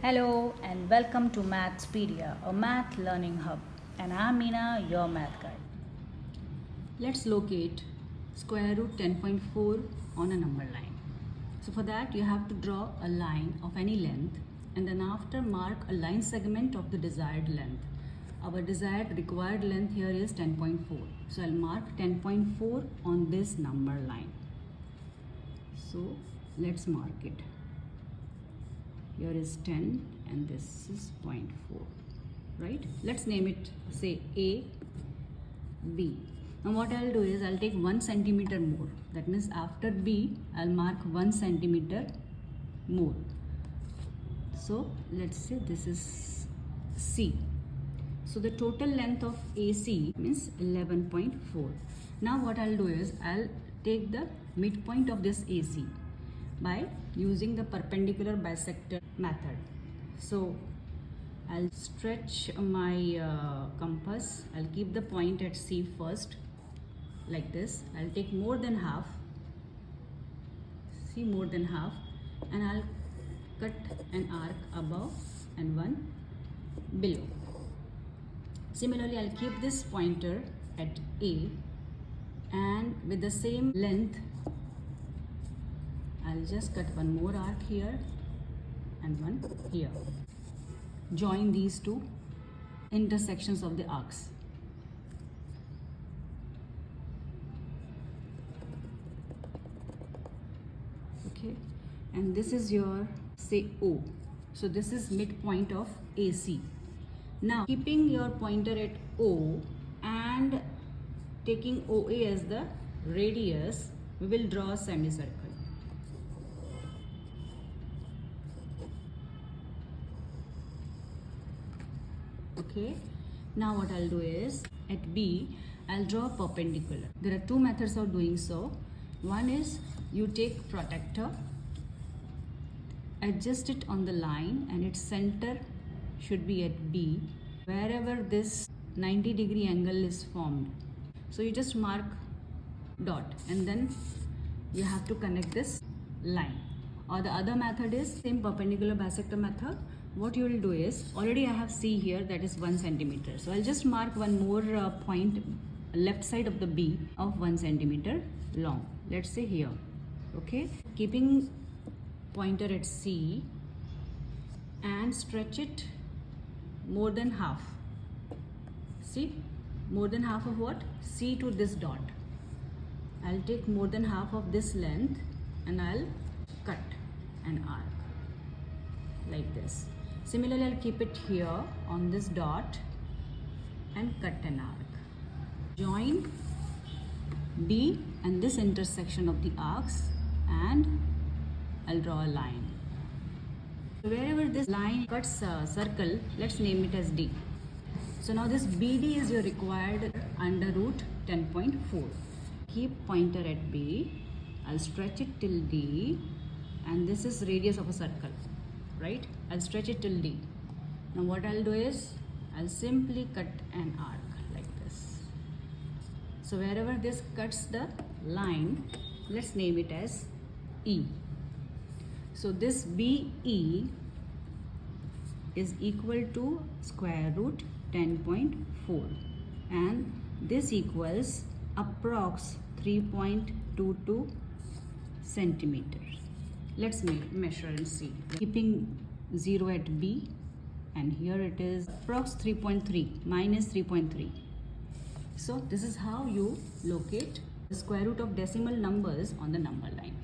Hello and welcome to MATHSPEDIA, a math learning hub. And I'm Meena, your math guide. Let's locate square root 10.4 on a number line. So for that you have to draw a line of any length and then after mark a line segment of the desired length. Our desired required length here is 10.4. So I'll mark 10.4 on this number line. So let's mark it. Here is 10 and this is 0.4, right? Let's name it, say A, B. Now what I'll do is I'll take 1 centimeter more. That means after B, I'll mark 1 centimeter more. So let's say this is C. So the total length of AC means 11.4. Now what I'll do is I'll take the midpoint of this AC by using the perpendicular bisector method. So I'll stretch my compass. I'll keep the point at C first, like this. I'll take more than half, see, more than half, and I'll cut an arc above and one below. Similarly, I'll keep this pointer at A and with the same length I'll just cut one more arc here and one here. Join these two intersections of the arcs. Okay, and this is your, say, O. So this is midpoint of AC. Now keeping your pointer at O and taking OA as the radius, we will draw a semicircle. Okay, now what I'll do is at B, I'll draw a perpendicular. There are two methods of doing so. One is you take protractor, adjust it on the line and its center should be at B, wherever this 90-degree angle is formed. So you just mark dot and then you have to connect this line. Or the other method is same perpendicular bisector method. What you will do is, already I have C here, that is 1 centimeter. So I'll just mark one more point left side of the B of 1 centimeter long. Let's say here. Okay, keeping pointer at C and stretch it more than half. See, more than half of what? C to this dot. I'll take more than half of this length and I'll cut an arc like this. Similarly, I'll keep it here on this dot and cut an arc. Join D and this intersection of the arcs and I'll draw a line. Wherever this line cuts a circle, let's name it as D. So now this BD is your required under root 10.4. Keep pointer at B, I'll stretch it till D, and this is radius of a circle, right? I'll stretch it till D. Now what I'll do is I'll simply cut an arc like this. So wherever this cuts the line, let's name it as E. So this BE is equal to square root 10.4 and this equals approx 3.22 centimeters. Let's measure and see. Keeping 0 at B and here it is approx 3.3 minus 3.3. So this is how you locate the square root of decimal numbers on the number line.